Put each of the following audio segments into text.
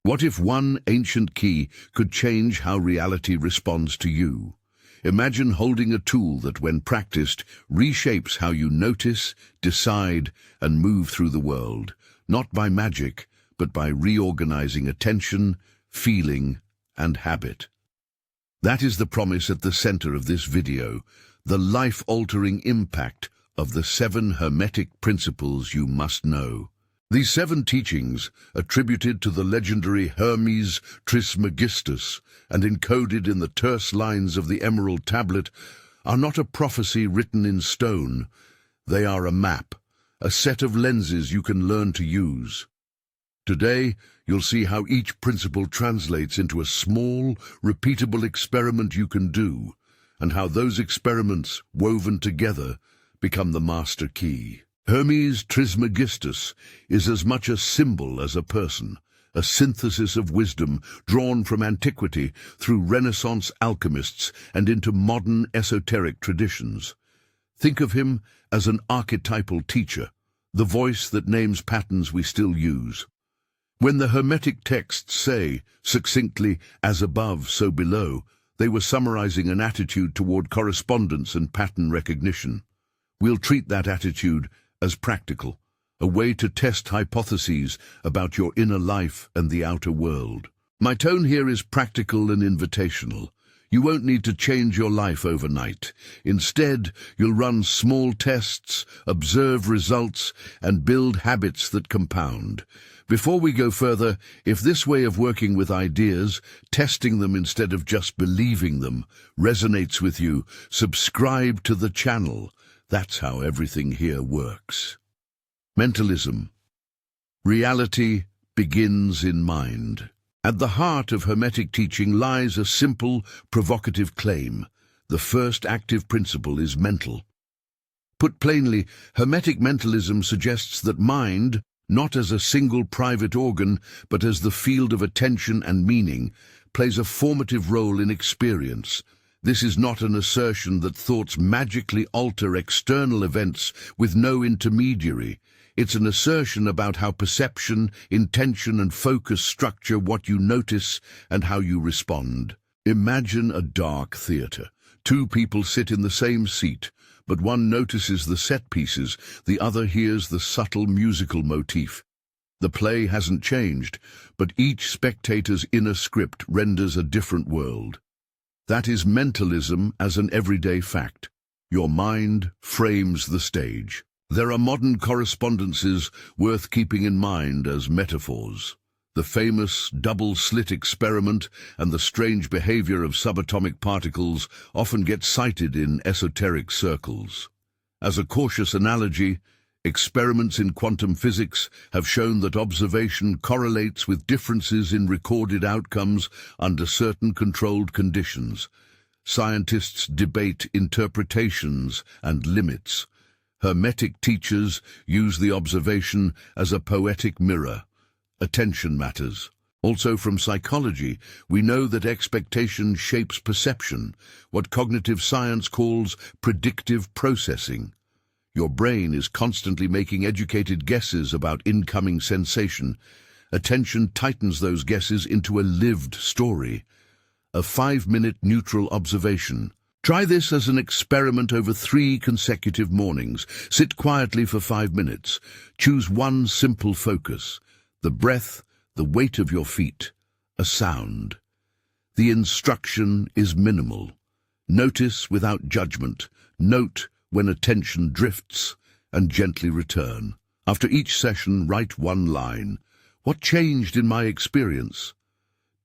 What if one ancient key could change how reality responds to you? Imagine holding a tool that, when practiced, reshapes how you notice, decide, and move through the world, not by magic, but by reorganizing attention, feeling, and habit. That is the promise at the center of this video, the life-altering impact of the 7 Hermetic Principles you must know. These 7 teachings, attributed to the legendary Hermes Trismegistus and encoded in the terse lines of the Emerald Tablet, are not a prophecy written in stone. They are a map, a set of lenses you can learn to use. Today, you'll see how each principle translates into a small, repeatable experiment you can do, and how those experiments, woven together, become the master key. Hermes Trismegistus is as much a symbol as a person, a synthesis of wisdom drawn from antiquity through Renaissance alchemists and into modern esoteric traditions. Think of him as an archetypal teacher, the voice that names patterns we still use. When the Hermetic texts say, succinctly, as above, so below, they were summarizing an attitude toward correspondence and pattern recognition. We'll treat that attitude as practical, a way to test hypotheses about your inner life and the outer world. My tone here is practical and invitational. You won't need to change your life overnight. Instead, you'll run small tests, observe results, and build habits that compound. Before we go further, if this way of working with ideas, testing them instead of just believing them, resonates with you, subscribe to the channel. That's how everything here works. Mentalism. Reality begins in mind. At the heart of Hermetic teaching lies a simple, provocative claim. The first active principle is mental. Put plainly, Hermetic mentalism suggests that mind, not as a single private organ, but as the field of attention and meaning, plays a formative role in experience. This is not an assertion that thoughts magically alter external events with no intermediary. It's an assertion about how perception, intention, and focus structure what you notice and how you respond. Imagine a dark theater. 2 people sit in the same seat, but one notices the set pieces, the other hears the subtle musical motif. The play hasn't changed, but each spectator's inner script renders a different world. That is mentalism as an everyday fact. Your mind frames the stage. There are modern correspondences worth keeping in mind as metaphors. The famous double-slit experiment and the strange behavior of subatomic particles often get cited in esoteric circles. As a cautious analogy, experiments in quantum physics have shown that observation correlates with differences in recorded outcomes under certain controlled conditions. Scientists debate interpretations and limits. Hermetic teachers use the observation as a poetic mirror. Attention matters. Also from psychology, we know that expectation shapes perception, what cognitive science calls predictive processing. Your brain is constantly making educated guesses about incoming sensation. Attention tightens those guesses into a lived story. A 5-minute neutral observation. Try this as an experiment over 3 consecutive mornings. Sit quietly for 5 minutes. Choose one simple focus. The breath, the weight of your feet, a sound. The instruction is minimal. Notice without judgment. Note when attention drifts, and gently return. After each session, write 1 line. What changed in my experience?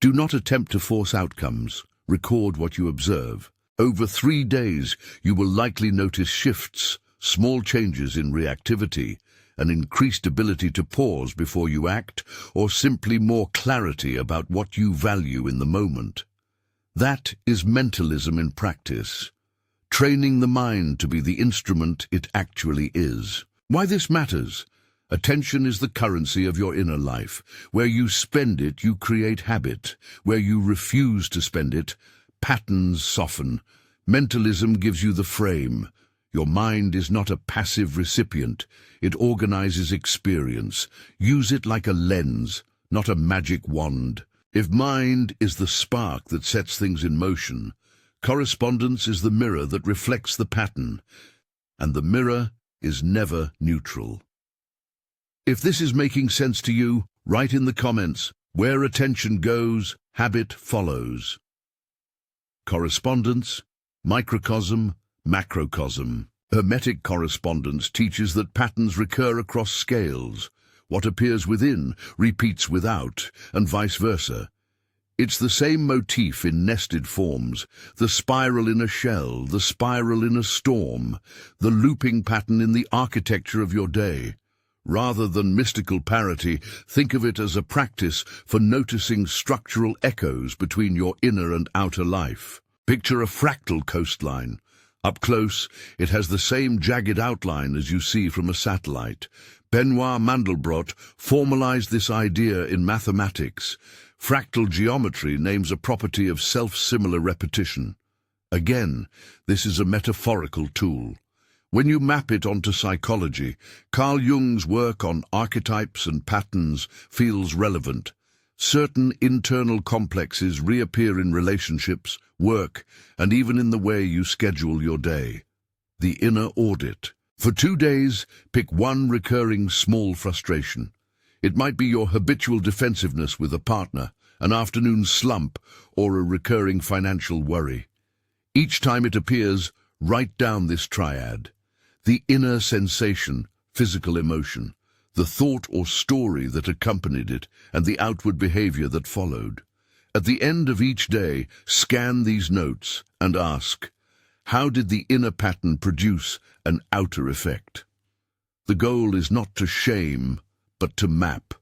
Do not attempt to force outcomes. Record what you observe. Over 3 days, you will likely notice shifts, small changes in reactivity, an increased ability to pause before you act, or simply more clarity about what you value in the moment. That is mentalism in practice. Training the mind to be the instrument it actually is. Why this matters? Attention is the currency of your inner life. Where you spend it, you create habit. Where you refuse to spend it, patterns soften. Mentalism gives you the frame. Your mind is not a passive recipient. It organizes experience. Use it like a lens, not a magic wand. If mind is the spark that sets things in motion, correspondence is the mirror that reflects the pattern, and the mirror is never neutral. If this is making sense to you, write in the comments. Where attention goes, habit follows. Correspondence, microcosm, macrocosm. Hermetic correspondence teaches that patterns recur across scales. What appears within repeats without, and vice versa. It's the same motif in nested forms, the spiral in a shell, the spiral in a storm, the looping pattern in the architecture of your day. Rather than mystical parity, think of it as a practice for noticing structural echoes between your inner and outer life. Picture a fractal coastline. Up close, it has the same jagged outline as you see from a satellite. Benoit Mandelbrot formalized this idea in mathematics. Fractal geometry names a property of self-similar repetition. Again, this is a metaphorical tool. When you map it onto psychology, Carl Jung's work on archetypes and patterns feels relevant. Certain internal complexes reappear in relationships, work, and even in the way you schedule your day. The inner audit. For 2 days, pick one recurring small frustration. It might be your habitual defensiveness with a partner, an afternoon slump, or a recurring financial worry. Each time it appears, write down this triad. The inner sensation, physical emotion, the thought or story that accompanied it, and the outward behavior that followed. At the end of each day, scan these notes and ask, how did the inner pattern produce an outer effect? The goal is not to shame, but to map.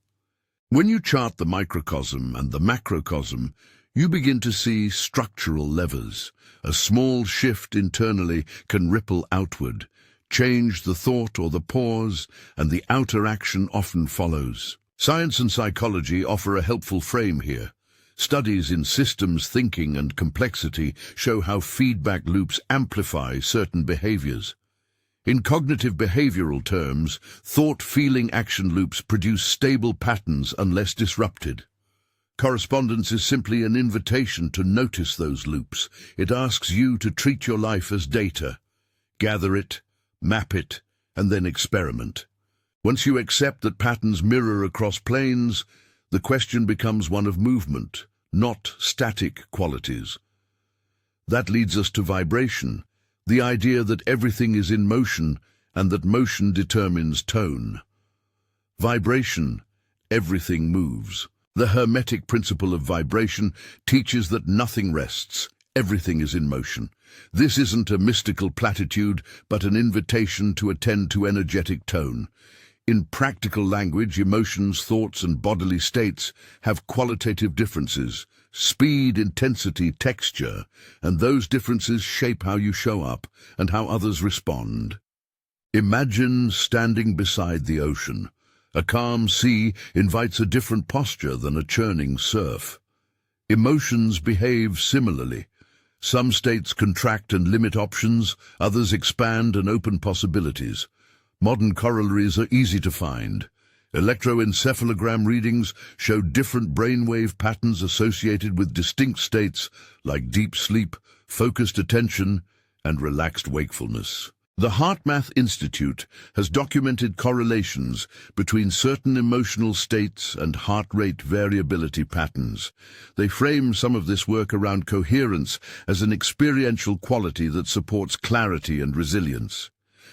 When you chart the microcosm and the macrocosm, you begin to see structural levers. A small shift internally can ripple outward, change the thought or the pause, and the outer action often follows. Science and psychology offer a helpful frame here. Studies in systems thinking and complexity show how feedback loops amplify certain behaviors. In cognitive behavioral terms, thought-feeling-action loops produce stable patterns unless disrupted. Correspondence is simply an invitation to notice those loops. It asks you to treat your life as data. Gather it, map it, and then experiment. Once you accept that patterns mirror across planes, the question becomes one of movement, not static qualities. That leads us to vibration, the idea that everything is in motion and that motion determines tone. Vibration, everything moves. The Hermetic principle of vibration teaches that nothing rests, everything is in motion. This isn't a mystical platitude, but an invitation to attend to energetic tone. In practical language, emotions, thoughts, and bodily states have qualitative differences, speed, intensity, texture, and those differences shape how you show up and how others respond. Imagine standing beside the ocean. A calm sea invites a different posture than a churning surf. Emotions behave similarly. Some states contract and limit options, others expand and open possibilities. Modern corollaries are easy to find. Electroencephalogram readings show different brainwave patterns associated with distinct states like deep sleep, focused attention, and relaxed wakefulness. The HeartMath Institute has documented correlations between certain emotional states and heart rate variability patterns. They frame some of this work around coherence as an experiential quality that supports clarity and resilience.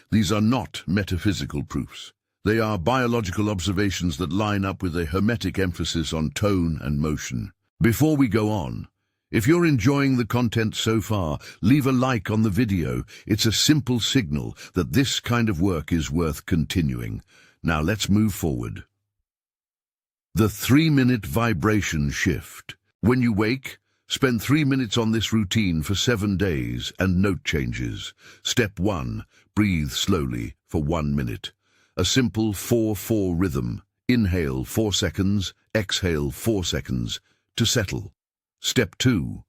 These are not metaphysical proofs. They are biological observations that line up with a hermetic emphasis on tone and motion. Before we go on, if you're enjoying the content so far, leave a like on the video. It's a simple signal that this kind of work is worth continuing. Now let's move forward. The 3-minute vibration shift. When you wake, spend 3 minutes on this routine for 7 days and note changes. Step 1. Breathe slowly for 1 minute. A simple 4-4 rhythm. Inhale 4 seconds, exhale 4 seconds to settle. Step 2.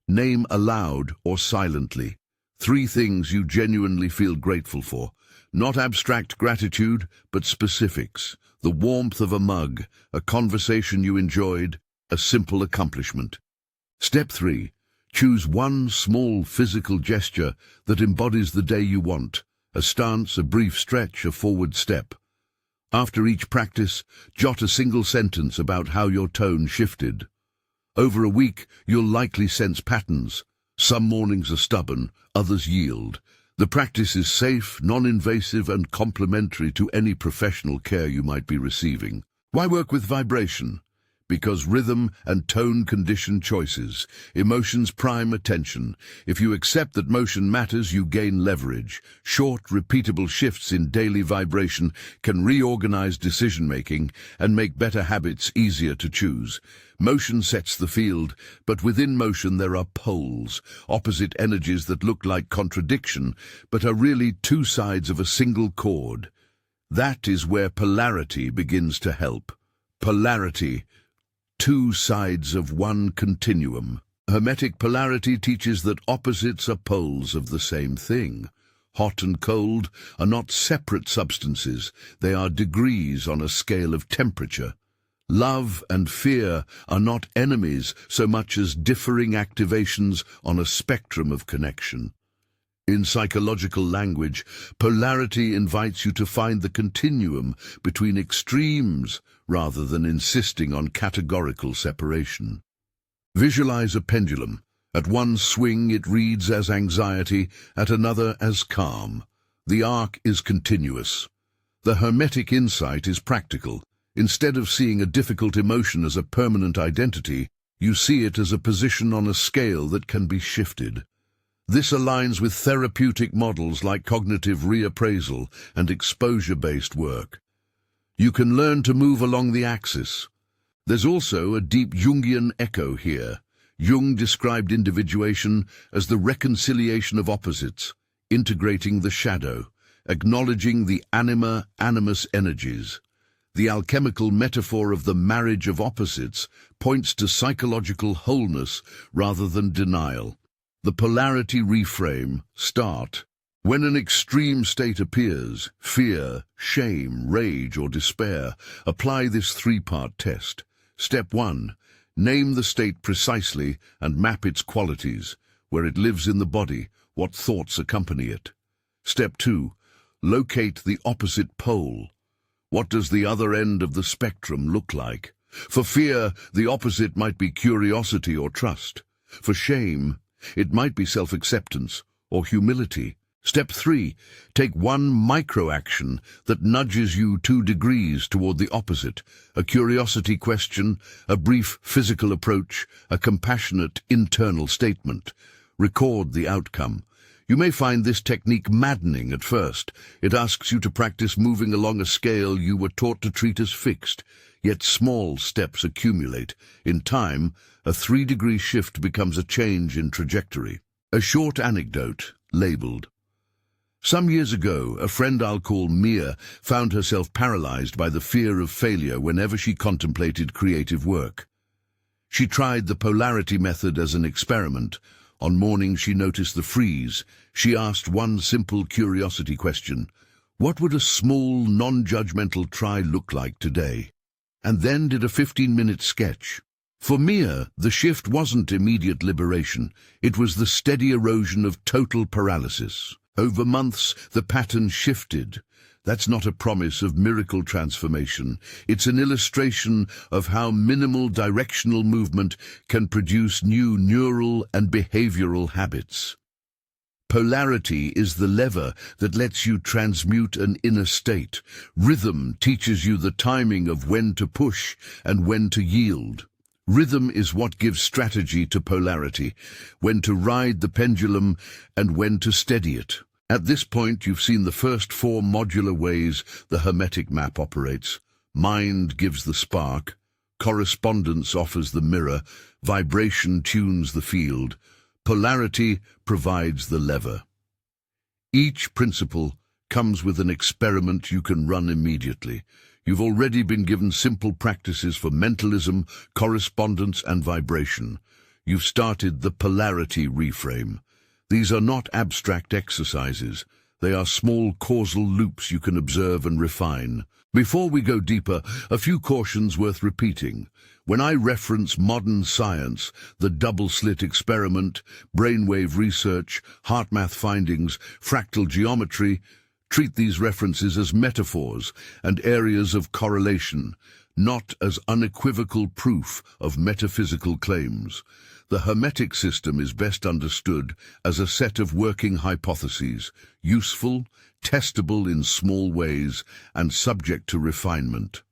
Name aloud or silently 3 things you genuinely feel grateful for. Not abstract gratitude, but specifics. the warmth of a mug, a conversation you enjoyed, a simple accomplishment. Step 3. Choose one small physical gesture that embodies the day you want, a stance, a brief stretch, a forward step. After each practice, jot a single sentence about how your tone shifted. Over a week, you'll likely sense patterns. Some mornings are stubborn, others yield. The practice is safe, non-invasive, and complementary to any professional care you might be receiving. Why work with vibration? Because rhythm and tone condition choices. Emotions prime attention. If you accept that motion matters, you gain leverage. Short, repeatable shifts in daily vibration can reorganize decision-making and make better habits easier to choose. Motion sets the field, but within motion there are poles, opposite energies that look like contradiction, but are really two sides of a single chord. That is where polarity begins to help. Polarity. Two sides of one continuum. Hermetic polarity teaches that opposites are poles of the same thing. Hot and cold are not separate substances, they are degrees on a scale of temperature. Love and fear are not enemies so much as differing activations on a spectrum of connection. In psychological language, polarity invites you to find the continuum between extremes rather than insisting on categorical separation. Visualize a pendulum. At one swing it reads as anxiety, at another as calm. The arc is continuous. The Hermetic insight is practical. Instead of seeing a difficult emotion as a permanent identity, you see it as a position on a scale that can be shifted. This aligns with therapeutic models like cognitive reappraisal and exposure-based work. You can learn to move along the axis. There's also a deep Jungian echo here. Jung described individuation as the reconciliation of opposites, integrating the shadow, acknowledging the anima-animus energies. The alchemical metaphor of the marriage of opposites points to psychological wholeness rather than denial. The polarity reframe, start. When an extreme state appears, fear, shame, rage, or despair, apply this three-part test. Step 1. Name the state precisely and map its qualities, where it lives in the body, what thoughts accompany it. Step 2. Locate the opposite pole. What does the other end of the spectrum look like? For fear, the opposite might be curiosity or trust. For shame, it might be self-acceptance or humility. Step 3. Take one micro-action that nudges you 2 degrees toward the opposite. A curiosity question, a brief physical approach, a compassionate internal statement. Record the outcome. You may find this technique maddening at first. It asks you to practice moving along a scale you were taught to treat as fixed, yet small steps accumulate. In time, a 3-degree shift becomes a change in trajectory. A short anecdote, labeled. Some years ago, a friend I'll call Mia found herself paralyzed by the fear of failure whenever she contemplated creative work. She tried the polarity method as an experiment. On mornings she noticed the freeze. She asked one simple curiosity question: what would a small, non-judgmental try look like today? And then did a 15-minute sketch. For Mia, the shift wasn't immediate liberation. It was the steady erosion of total paralysis. Over months, the pattern shifted. That's not a promise of miracle transformation. It's an illustration of how minimal directional movement can produce new neural and behavioral habits. Polarity is the lever that lets you transmute an inner state. Rhythm teaches you the timing of when to push and when to yield. Rhythm is what gives strategy to polarity, when to ride the pendulum and when to steady it. At this point, you've seen the first 4 modular ways the Hermetic map operates. Mind gives the spark, correspondence offers the mirror, vibration tunes the field, polarity provides the lever. Each principle comes with an experiment you can run immediately. You've already been given simple practices for mentalism, correspondence, and vibration. You've started the polarity reframe. These are not abstract exercises. They are small causal loops you can observe and refine. Before we go deeper, a few cautions worth repeating. When I reference modern science, the double-slit experiment, brainwave research, heart math findings, fractal geometry, treat these references as metaphors and areas of correlation, not as unequivocal proof of metaphysical claims. The Hermetic system is best understood as a set of working hypotheses, useful, testable in small ways, and subject to refinement.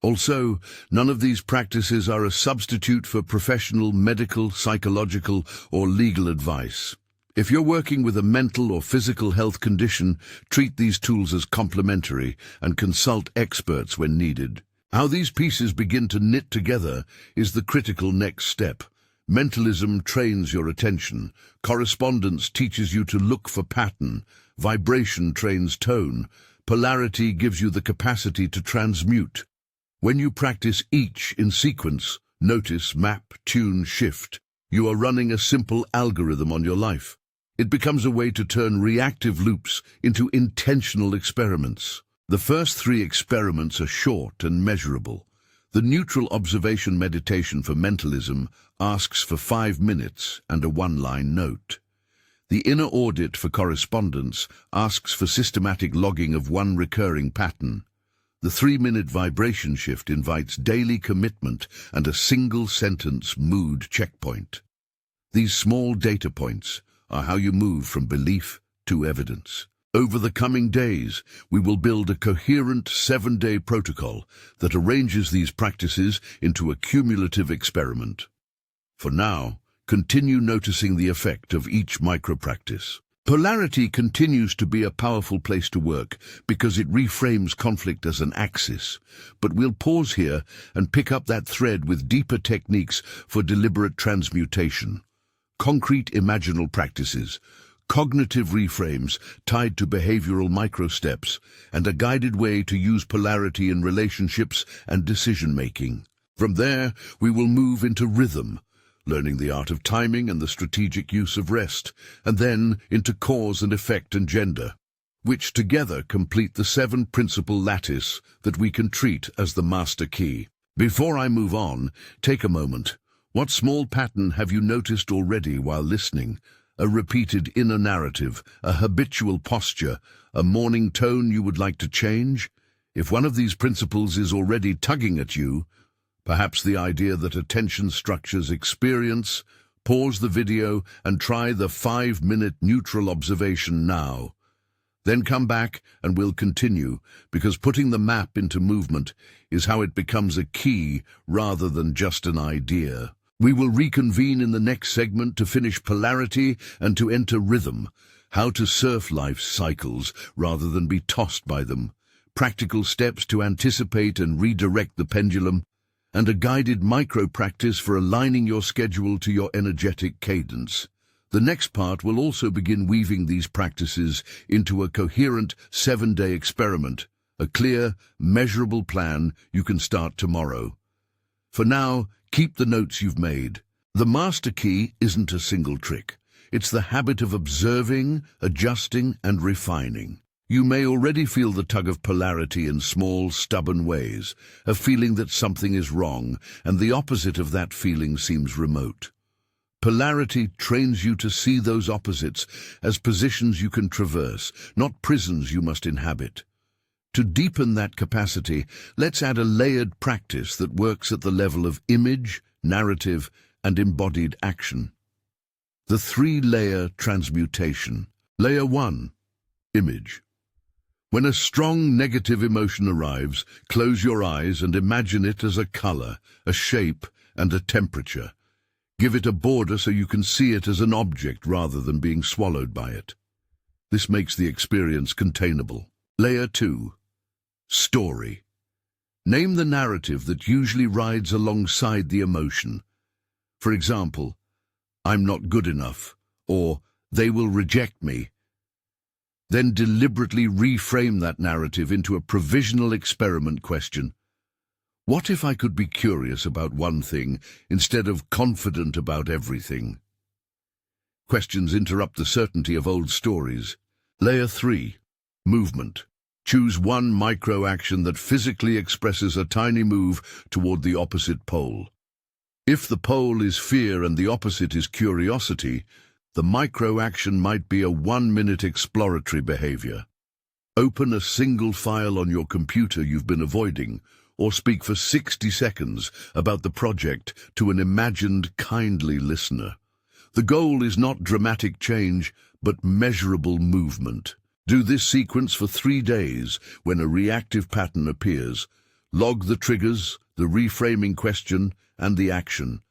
Also, none of these practices are a substitute for professional, medical, psychological, or legal advice. If you're working with a mental or physical health condition, treat these tools as complementary and consult experts when needed. How these pieces begin to knit together is the critical next step. Mentalism trains your attention. Correspondence teaches you to look for pattern. Vibration trains tone. Polarity gives you the capacity to transmute. When you practice each in sequence, notice, map, tune, shift, you are running a simple algorithm on your life. It becomes a way to turn reactive loops into intentional experiments. The first 3 experiments are short and measurable. The neutral observation meditation for mentalism asks for 5 minutes and a 1-line note. The inner audit for correspondence asks for systematic logging of one recurring pattern. The 3-minute vibration shift invites daily commitment and a single-sentence mood checkpoint. These small data points are how you move from belief to evidence. Over the coming days, we will build a coherent 7-day protocol that arranges these practices into a cumulative experiment. For now, continue noticing the effect of each micro-practice. Polarity continues to be a powerful place to work because it reframes conflict as an axis, but we'll pause here and pick up that thread with deeper techniques for deliberate transmutation. Concrete imaginal practices, cognitive reframes tied to behavioral micro-steps, and a guided way to use polarity in relationships and decision-making. From there, we will move into rhythm, learning the art of timing and the strategic use of rest, and then into cause and effect and gender, which together complete the 7-principle lattice that we can treat as the master key. Before I move on, take a moment. What small pattern have you noticed already while listening? A repeated inner narrative, a habitual posture, a morning tone you would like to change? If one of these principles is already tugging at you, perhaps the idea that attention structures experience, pause the video and try the 5-minute neutral observation now. Then come back and we'll continue, because putting the map into movement is how it becomes a key rather than just an idea. We will reconvene in the next segment to finish polarity and to enter rhythm, how to surf life's cycles rather than be tossed by them, practical steps to anticipate and redirect the pendulum, and a guided micro-practice for aligning your schedule to your energetic cadence. The next part will also begin weaving these practices into a coherent 7-day experiment, a clear, measurable plan you can start tomorrow. For now, keep the notes you've made. The master key isn't a single trick. It's the habit of observing, adjusting, and refining. You may already feel the tug of polarity in small, stubborn ways, a feeling that something is wrong, and the opposite of that feeling seems remote. Polarity trains you to see those opposites as positions you can traverse, not prisons you must inhabit. To deepen that capacity, let's add a layered practice that works at the level of image, narrative, and embodied action. The 3-layer transmutation. Layer 1. Image. When a strong negative emotion arrives, close your eyes and imagine it as a color, a shape, and a temperature. Give it a border so you can see it as an object rather than being swallowed by it. This makes the experience containable. Layer 2. Story. Name the narrative that usually rides alongside the emotion. For example, I'm not good enough, or they will reject me. Then deliberately reframe that narrative into a provisional experiment question. What if I could be curious about one thing instead of confident about everything? Questions interrupt the certainty of old stories. Layer 3. Movement. Choose one micro-action that physically expresses a tiny move toward the opposite pole. If the pole is fear and the opposite is curiosity, the micro-action might be a 1-minute exploratory behavior. Open a single file on your computer you've been avoiding, or speak for 60 seconds about the project to an imagined, kindly listener. The goal is not dramatic change, but measurable movement. Do this sequence for 3 days. When a reactive pattern appears, log the triggers, the reframing question, and the action.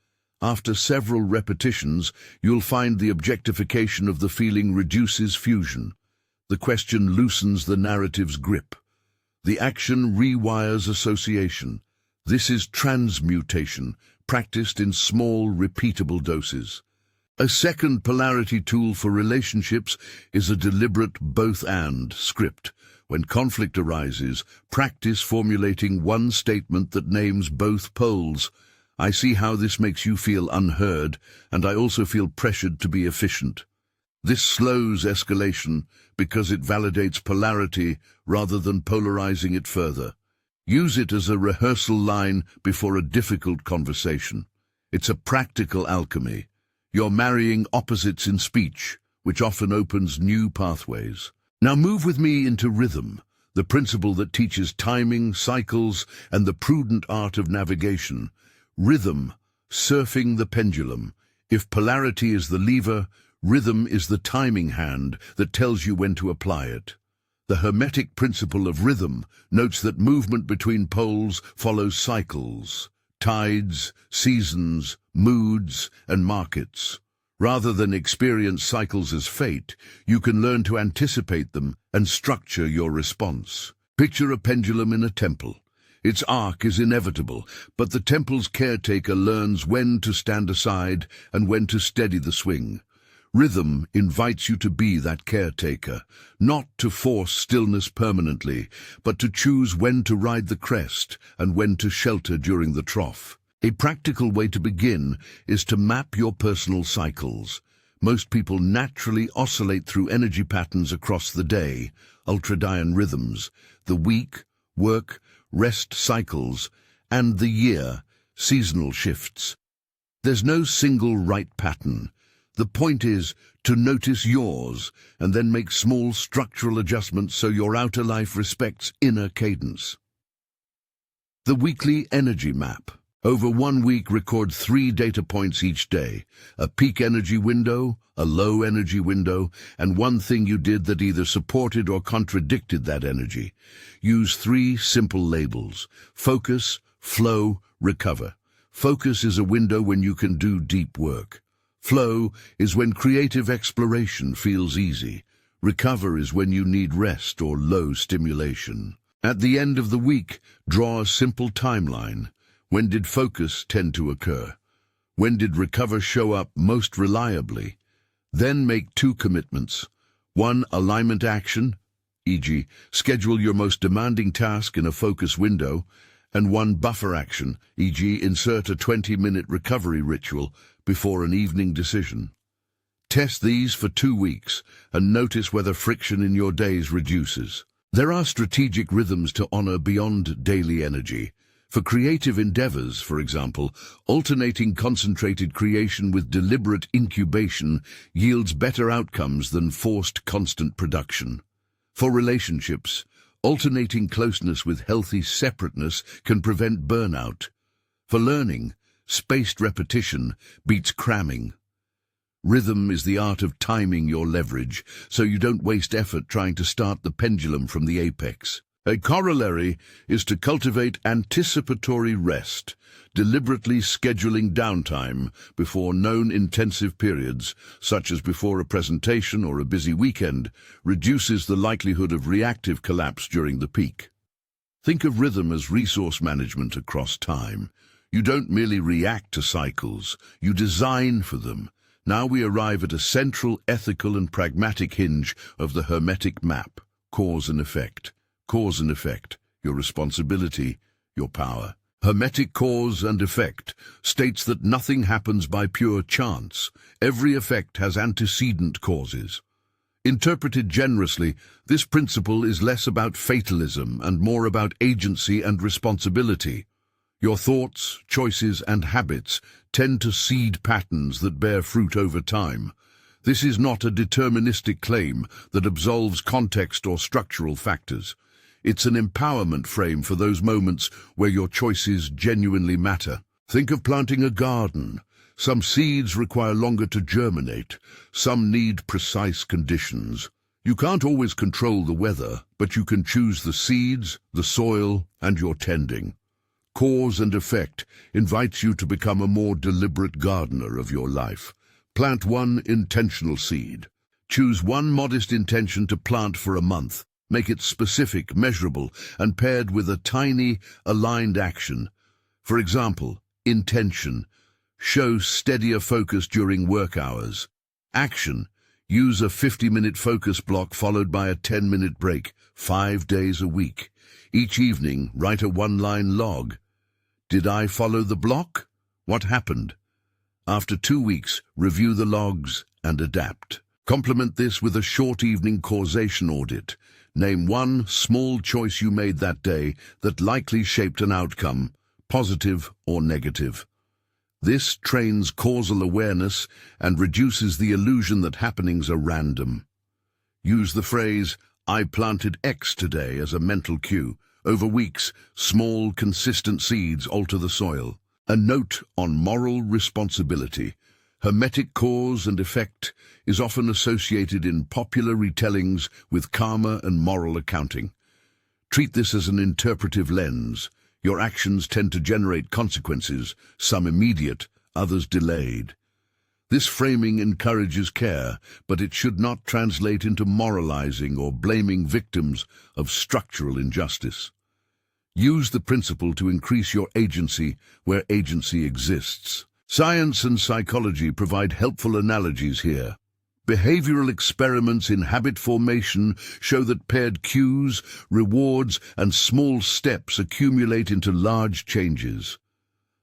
After several repetitions, you'll find the objectification of the feeling reduces fusion. The question loosens the narrative's grip. The action rewires association. This is transmutation, practiced in small, repeatable doses. A second polarity tool for relationships is a deliberate both-and script. When conflict arises, practice formulating one statement that names both poles. I see how this makes you feel unheard, and I also feel pressured to be efficient. This slows escalation because it validates polarity rather than polarizing it further. Use it as a rehearsal line before a difficult conversation. It's a practical alchemy. You're marrying opposites in speech, which often opens new pathways. Now move with me into rhythm, the principle that teaches timing, cycles, and the prudent art of navigation. Rhythm, surfing the pendulum. If polarity is the lever, rhythm is the timing hand that tells you when to apply it. The Hermetic Principle of rhythm notes that movement between poles follows cycles, tides, seasons, moods, and markets. Rather than experience cycles as fate, you can learn to anticipate them and structure your response. Picture a pendulum in a temple. Its arc is inevitable, but the temple's caretaker learns when to stand aside and when to steady the swing. Rhythm invites you to be that caretaker, not to force stillness permanently, but to choose when to ride the crest and when to shelter during the trough. A practical way to begin is to map your personal cycles. Most people naturally oscillate through energy patterns across the day, ultradian rhythms, the week, work, rest cycles, and the year, seasonal shifts. There's no single right pattern. The point is to notice yours and then make small structural adjustments so your outer life respects inner cadence. The weekly energy map. Over 1 week, record 3 data points each day: a peak energy window, a low energy window, and one thing you did that either supported or contradicted that energy. Use 3 simple labels: focus, flow, recover. Focus is a window when you can do deep work. Flow is when creative exploration feels easy. Recover is when you need rest or low stimulation. At the end of the week, draw a simple timeline. When did focus tend to occur? When did recover show up most reliably? Then make 2 commitments. 1 alignment action, e.g., schedule your most demanding task in a focus window, and 1 buffer action, e.g., insert a 20-minute recovery ritual before an evening decision. Test these for 2 weeks and notice whether friction in your days reduces. There are strategic rhythms to honor beyond daily energy. For creative endeavors, for example, alternating concentrated creation with deliberate incubation yields better outcomes than forced constant production. For relationships, alternating closeness with healthy separateness can prevent burnout. For learning, spaced repetition beats cramming. Rhythm is the art of timing your leverage, so you don't waste effort trying to start the pendulum from the apex. A corollary is to cultivate anticipatory rest, deliberately scheduling downtime before known intensive periods, such as before a presentation or a busy weekend, reduces the likelihood of reactive collapse during the peak. Think of rhythm as resource management across time. You don't merely react to cycles, you design for them. Now we arrive at a central ethical and pragmatic hinge of the Hermetic map: cause and effect. Cause and effect, your responsibility, your power. Hermetic cause and effect states that nothing happens by pure chance. Every effect has antecedent causes. Interpreted generously, this principle is less about fatalism and more about agency and responsibility. Your thoughts, choices, and habits tend to seed patterns that bear fruit over time. This is not a deterministic claim that absolves context or structural factors. It's an empowerment frame for those moments where your choices genuinely matter. Think of planting a garden. Some seeds require longer to germinate. Some need precise conditions. You can't always control the weather, but you can choose the seeds, the soil, and your tending. Cause and effect invites you to become a more deliberate gardener of your life. Plant one intentional seed. Choose one modest intention to plant for a month. Make it specific, measurable, and paired with a tiny, aligned action. For example, intention. Show steadier focus during work hours. Action. Use a 50-minute focus block followed by a 10-minute break, 5 days a week. Each evening, write a one-line log. Did I follow the block? What happened? After 2 weeks, review the logs and adapt. Complement this with a short evening causation audit. Name one small choice you made that day that likely shaped an outcome, positive or negative. This trains causal awareness and reduces the illusion that happenings are random. Use the phrase, "I planted X today," as a mental cue. Over weeks, small, consistent seeds alter the soil. A note on moral responsibility. Hermetic cause and effect is often associated in popular retellings with karma and moral accounting. Treat this as an interpretive lens. Your actions tend to generate consequences, some immediate, others delayed. This framing encourages care, but it should not translate into moralizing or blaming victims of structural injustice. Use the principle to increase your agency where agency exists. Science and psychology provide helpful analogies here. Behavioral experiments in habit formation show that paired cues, rewards, and small steps accumulate into large changes.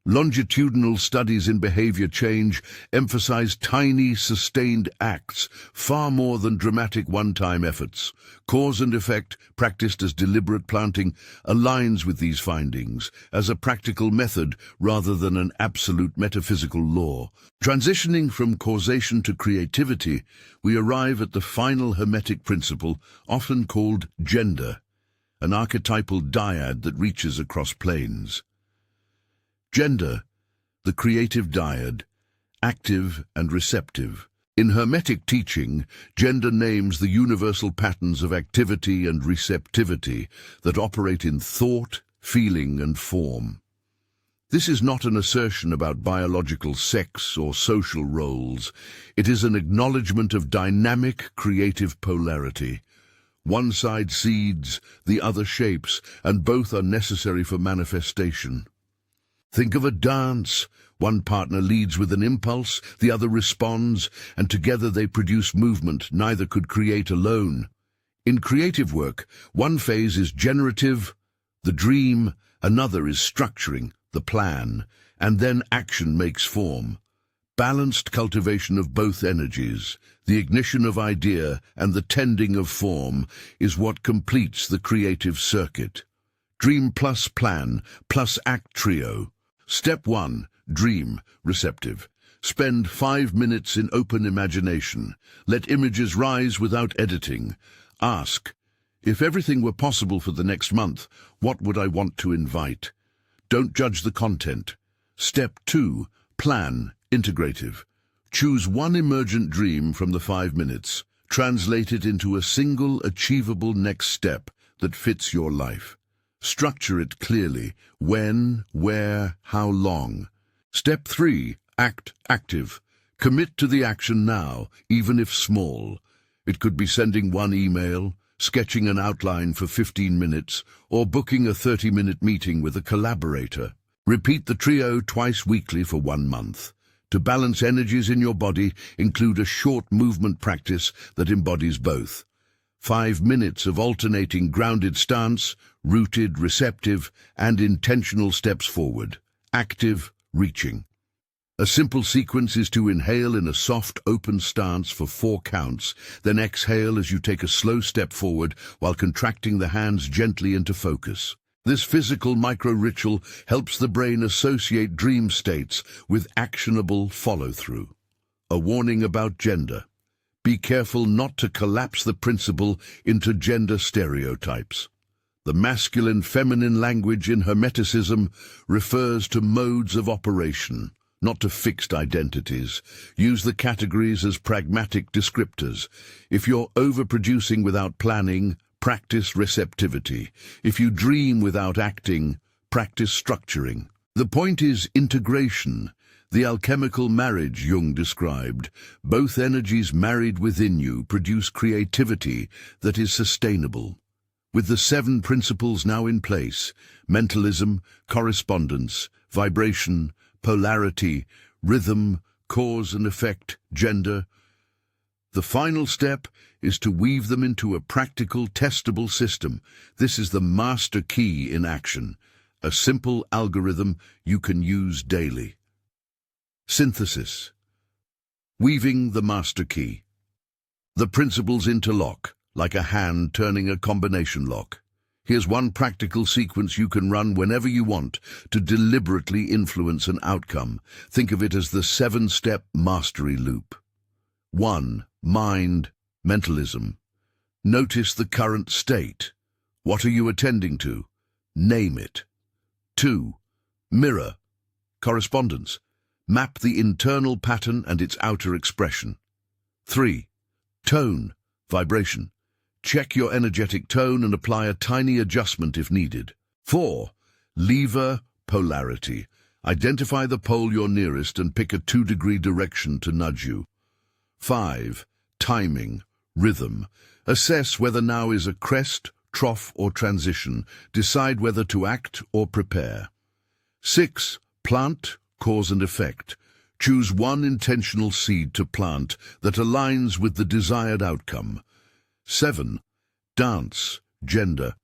Longitudinal studies in behavior change emphasize tiny, sustained acts far more than dramatic one-time efforts. Cause and effect, practiced as deliberate planting, aligns with these findings as a practical method rather than an absolute metaphysical law. Transitioning from causation to creativity, we arrive at the final Hermetic principle, often called gender, an archetypal dyad that reaches across planes. Gender, the creative dyad, active and receptive. In Hermetic teaching, gender names the universal patterns of activity and receptivity that operate in thought, feeling, and form. This is not an assertion about biological sex or social roles. It is an acknowledgement of dynamic, creative polarity. One side seeds, the other shapes, and both are necessary for manifestation. Think of a dance. One partner leads with an impulse, the other responds, and together they produce movement neither could create alone. In creative work, one phase is generative, the dream, another is structuring, the plan, and then action makes form. Balanced cultivation of both energies, the ignition of idea and the tending of form, is what completes the creative circuit. Dream plus plan plus act trio. Step 1. Dream, receptive. Spend 5 minutes in open imagination. Let images rise without editing. Ask, if everything were possible for the next month, what would I want to invite? Don't judge the content. Step 2. Plan, integrative. Choose one emergent dream from the 5 minutes. Translate it into a single, achievable next step that fits your life. Structure it clearly. When, where, how long. Step 3. Act active. Commit to the action now, even if small. It could be sending one email, sketching an outline for 15 minutes, or booking a 30-minute meeting with a collaborator. Repeat the trio twice weekly for 1 month. To balance energies in your body, include a short movement practice that embodies both. 5 minutes of alternating grounded stance, rooted, receptive, and intentional steps forward, active, reaching. A simple sequence is to inhale in a soft, open stance for 4 counts, then exhale as you take a slow step forward while contracting the hands gently into focus. This physical micro-ritual helps the brain associate dream states with actionable follow-through. A warning about gender. Be careful not to collapse the principle into gender stereotypes. The masculine-feminine language in Hermeticism refers to modes of operation, not to fixed identities. Use the categories as pragmatic descriptors. If you're overproducing without planning, practice receptivity. If you dream without acting, practice structuring. The point is integration, the alchemical marriage Jung described. Both energies married within you produce creativity that is sustainable. With the 7 principles now in place, mentalism, correspondence, vibration, polarity, rhythm, cause and effect, gender. The final step is to weave them into a practical, testable system. This is the master key in action, a simple algorithm you can use daily. Synthesis. Weaving the master key. The principles interlock, like a hand turning a combination lock. Here's one practical sequence you can run whenever you want to deliberately influence an outcome. Think of it as the 7-step mastery loop. 1. Mind, mentalism. Notice the current state. What are you attending to? Name it. 2. Mirror, correspondence. Map the internal pattern and its outer expression. 3. Tone, vibration. Check your energetic tone and apply a tiny adjustment if needed. 4. Lever, polarity. Identify the pole you're nearest and pick a 2-degree direction to nudge you. 5. Timing, rhythm. Assess whether now is a crest, trough, or transition. Decide whether to act or prepare. 6. Plant, cause and effect. Choose one intentional seed to plant that aligns with the desired outcome. 7. Dance, gender.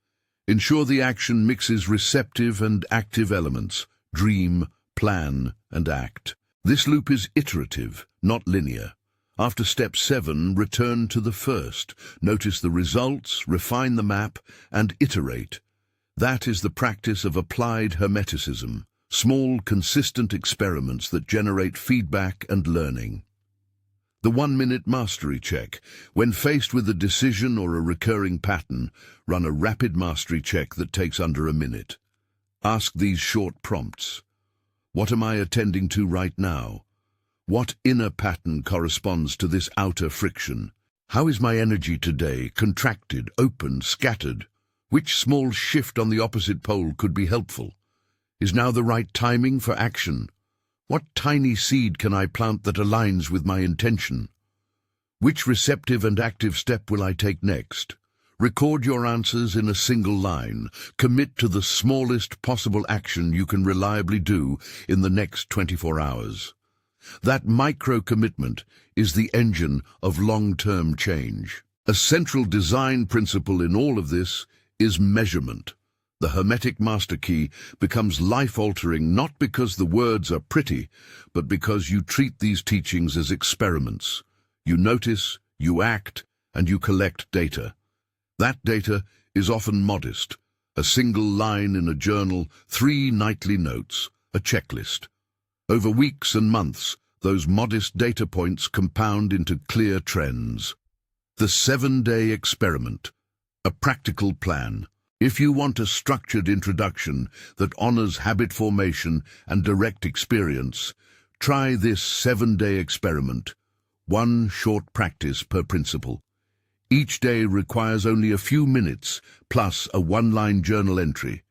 Ensure the action mixes receptive and active elements. Dream, plan, and act. This loop is iterative, not linear. After step 7, return to the first. Notice the results, refine the map, and iterate. That is the practice of applied Hermeticism. Small, consistent experiments that generate feedback and learning. The 1-minute mastery check. When faced with a decision or a recurring pattern, run a rapid mastery check that takes under a minute. Ask these short prompts. What am I attending to right now? What inner pattern corresponds to this outer friction? How is my energy today? Contracted, open, scattered? Which small shift on the opposite pole could be helpful? Is now the right timing for action? What tiny seed can I plant that aligns with my intention? Which receptive and active step will I take next? Record your answers in a single line. Commit to the smallest possible action you can reliably do in the next 24 hours. That micro-commitment is the engine of long-term change. A central design principle in all of this is measurement. The Hermetic Master Key becomes life-altering not because the words are pretty, but because you treat these teachings as experiments. You notice, you act, and you collect data. That data is often modest. A single line in a journal, 3 nightly notes, a checklist. Over weeks and months, those modest data points compound into clear trends. The 7-day experiment, a practical plan. If you want a structured introduction that honors habit formation and direct experience, try this 7-day experiment. 1 short practice per principle. Each day requires only a few minutes, plus a 1-line journal entry.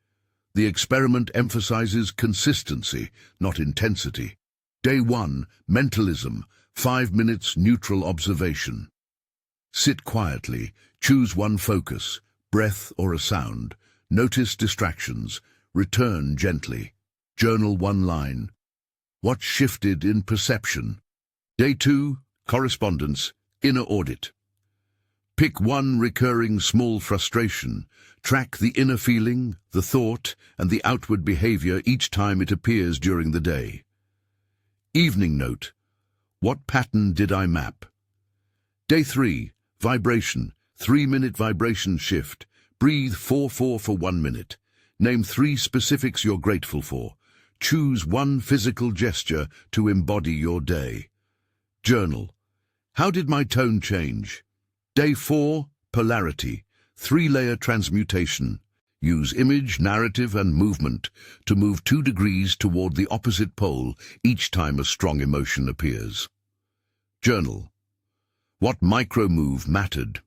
The experiment emphasizes consistency, not intensity. Day 1, mentalism, 5 minutes neutral observation. Sit quietly, choose one focus, breath or a sound. Notice distractions, return gently. Journal 1 line. What shifted in perception? Day 2, correspondence, inner audit. Pick one recurring small frustration. Track the inner feeling, the thought, and the outward behavior each time it appears during the day. Evening note. What pattern did I map? Day 3. Vibration. 3-minute vibration shift. Breathe 4-4 for 1 minute. Name 3 specifics you're grateful for. Choose one physical gesture to embody your day. Journal. How did my tone change? Day 4. Polarity. 3-layer transmutation. Use image, narrative, and movement to move 2 degrees toward the opposite pole each time a strong emotion appears. Journal. What micro-move mattered?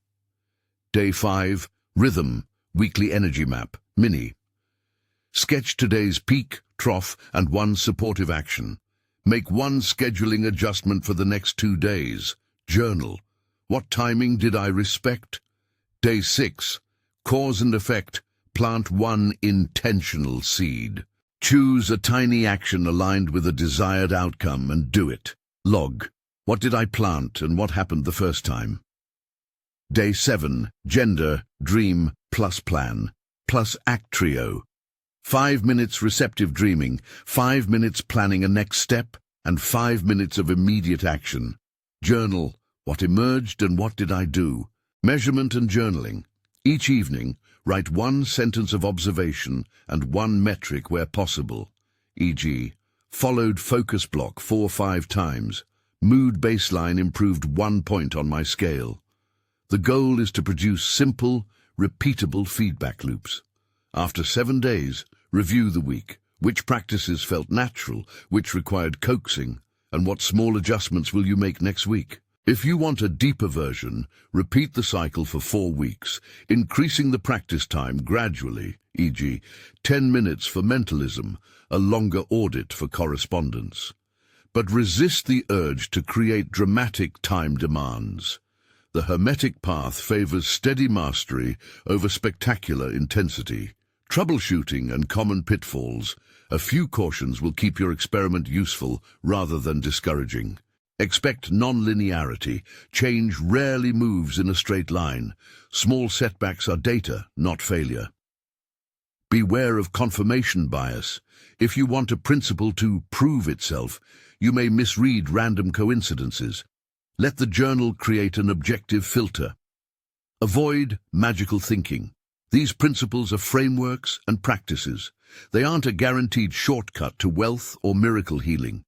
Day 5. Rhythm. Weekly energy map. Mini. Sketch today's peak, trough, and one supportive action. Make one scheduling adjustment for the next 2 days. Journal. What timing did I respect? Day 6. Cause and effect. Plant one intentional seed. Choose a tiny action aligned with a desired outcome and do it. Log. What did I plant and what happened the first time? Day 7. Gender, dream, plus plan, plus act trio. 5 minutes receptive dreaming, 5 minutes planning a next step, and 5 minutes of immediate action. Journal. What emerged and what did I do? Measurement and journaling. Each evening, write 1 sentence of observation and 1 metric where possible, e.g., followed focus block 4-5 times, mood baseline improved 1 point on my scale. The goal is to produce simple, repeatable feedback loops. After 7 days, review the week. Which practices felt natural, which required coaxing, and what small adjustments will you make next week? If you want a deeper version, repeat the cycle for 4 weeks, increasing the practice time gradually, e.g., 10 minutes for mentalism, a longer audit for correspondence. But resist the urge to create dramatic time demands. The Hermetic path favors steady mastery over spectacular intensity. Troubleshooting and common pitfalls. A few cautions will keep your experiment useful rather than discouraging. Expect non-linearity. Change rarely moves in a straight line. Small setbacks are data, not failure. Beware of confirmation bias. If you want a principle to prove itself, you may misread random coincidences. Let the journal create an objective filter. Avoid magical thinking. These principles are frameworks and practices. They aren't a guaranteed shortcut to wealth or miracle healing.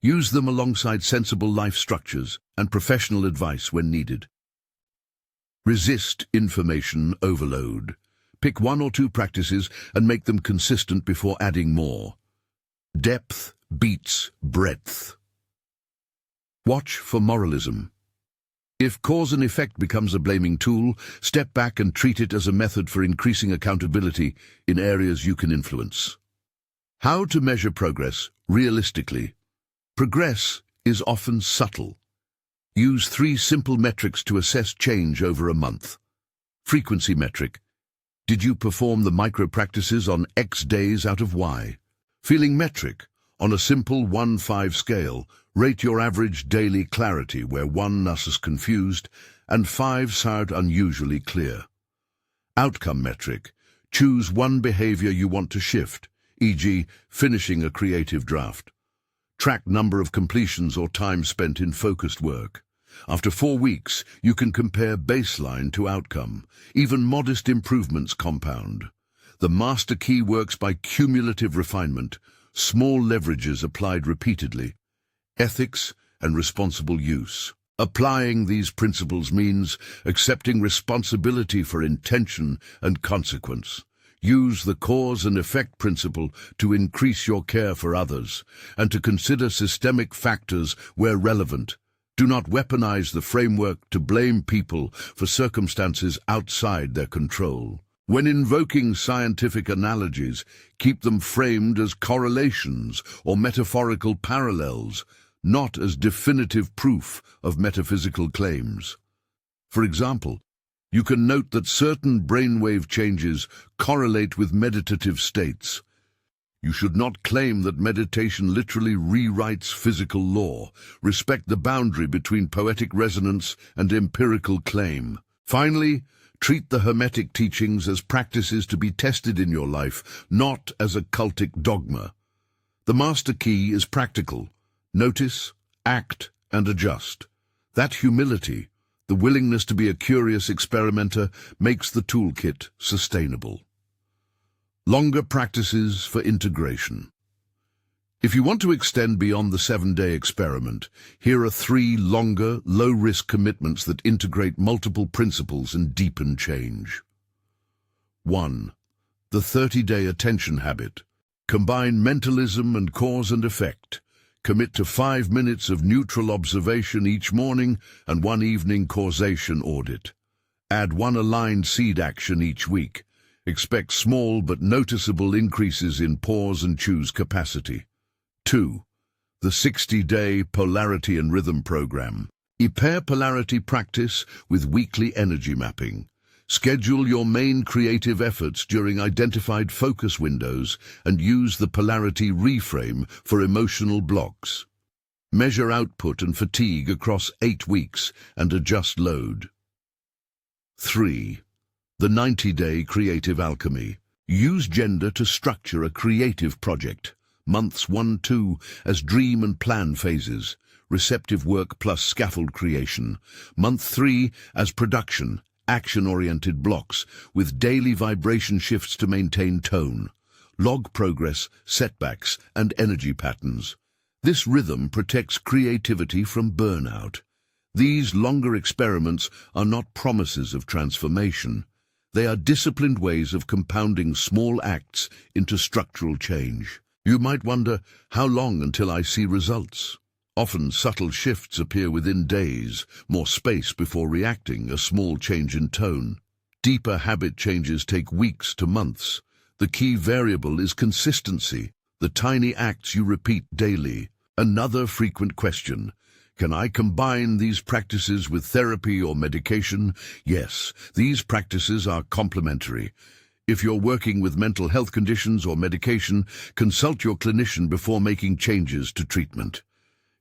Use them alongside sensible life structures and professional advice when needed. Resist information overload. Pick 1 or 2 practices and make them consistent before adding more. Depth beats breadth. Watch for moralism. If cause and effect becomes a blaming tool, step back and treat it as a method for increasing accountability in areas you can influence. How to measure progress realistically? Progress is often subtle. Use 3 simple metrics to assess change over a month. Frequency metric. Did you perform the micro-practices on X days out of Y? Feeling metric. On a simple 1-5 scale, rate your average daily clarity where 1 is confused and 5 sound unusually clear. Outcome metric. Choose 1 behavior you want to shift, e.g., finishing a creative draft. Track number of completions or time spent in focused work. After 4 weeks, you can compare baseline to outcome. Even modest improvements compound. The master key works by cumulative refinement, small leverages applied repeatedly. Ethics and responsible use. Applying these principles means accepting responsibility for intention and consequence. Use the cause and effect principle to increase your care for others and to consider systemic factors where relevant. Do not weaponize the framework to blame people for circumstances outside their control. When invoking scientific analogies, keep them framed as correlations or metaphorical parallels, not as definitive proof of metaphysical claims. For example, you can note that certain brainwave changes correlate with meditative states. You should not claim that meditation literally rewrites physical law. Respect the boundary between poetic resonance and empirical claim. Finally, treat the Hermetic teachings as practices to be tested in your life, not as a cultic dogma. The master key is practical, Notice, act, and adjust. That humility, the willingness to be a curious experimenter, makes the toolkit sustainable. Longer practices for integration. If you want to extend beyond the 7-day experiment, here are 3 longer, low-risk commitments that integrate multiple principles and deepen change. 1. The 30-day attention habit. Combine mentalism and cause and effect. Commit to 5 minutes of neutral observation each morning and 1 evening causation audit. Add 1 aligned seed action each week. Expect small but noticeable increases in pause and choose capacity. 2. The 60-day polarity and rhythm program. Pair polarity practice with weekly energy mapping. Schedule your main creative efforts during identified focus windows and use the polarity reframe for emotional blocks. Measure output and fatigue across 8 weeks and adjust load. 3. The 90-day creative alchemy. Use gender to structure a creative project. Months 1-2 as dream and plan phases. Receptive work plus scaffold creation. Month 3 as production, action-oriented blocks, with daily vibration shifts to maintain tone. Log progress, setbacks, and energy patterns. This rhythm protects creativity from burnout. These longer experiments are not promises of transformation. They are disciplined ways of compounding small acts into structural change. You might wonder, how long until I see results? Often subtle shifts appear within days, more space before reacting, a small change in tone. Deeper habit changes take weeks to months. The key variable is consistency, the tiny acts you repeat daily. Another frequent question: can I combine these practices with therapy or medication? Yes, these practices are complementary. If you're working with mental health conditions or medication, consult your clinician before making changes to treatment.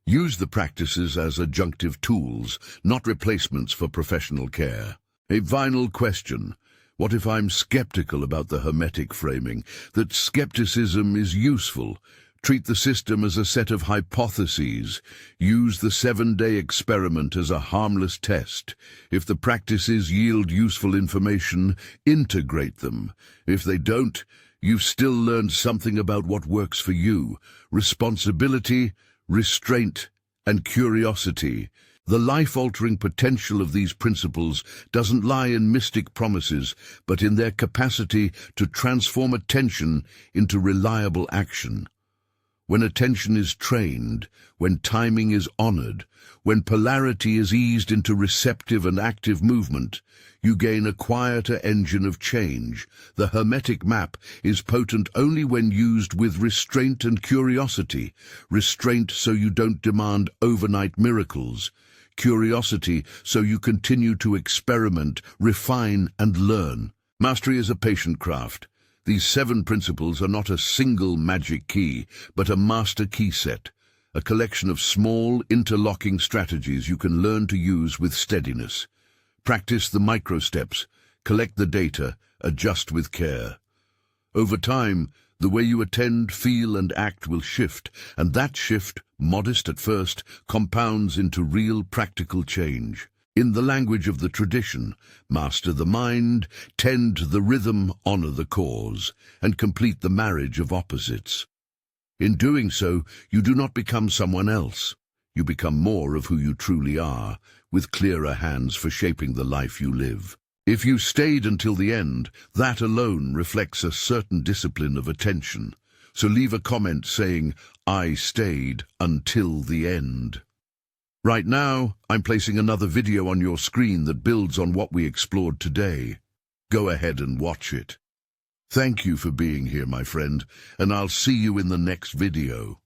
Use the practices as adjunctive tools, not replacements for professional care. A final question: what if I'm skeptical about the Hermetic framing? That skepticism is useful. Treat the system as a set of hypotheses. Use the 7-day experiment as a harmless test. If the practices yield useful information, integrate them. If they don't, you've still learned something about what works for you. Responsibility, restraint, and curiosity. The life-altering potential of these principles doesn't lie in mystic promises, but in their capacity to transform attention into reliable action. When attention is trained, when timing is honored, when polarity is eased into receptive and active movement, you gain a quieter engine of change. The Hermetic map is potent only when used with restraint and curiosity. Restraint so you don't demand overnight miracles. Curiosity so you continue to experiment, refine, and learn. Mastery is a patient craft. These 7 principles are not a single magic key, but a master key set, a collection of small, interlocking strategies you can learn to use with steadiness. Practice the micro steps, collect the data, adjust with care. Over time, the way you attend, feel, and act will shift, and that shift, modest at first, compounds into real practical change. In the language of the tradition, master the mind, tend to the rhythm, honor the cause, and complete the marriage of opposites. In doing so, you do not become someone else. You become more of who you truly are, with clearer hands for shaping the life you live. If you stayed until the end, that alone reflects a certain discipline of attention. So leave a comment saying, "I stayed until the end." Right now, I'm placing another video on your screen that builds on what we explored today. Go ahead and watch it. Thank you for being here, my friend, and I'll see you in the next video.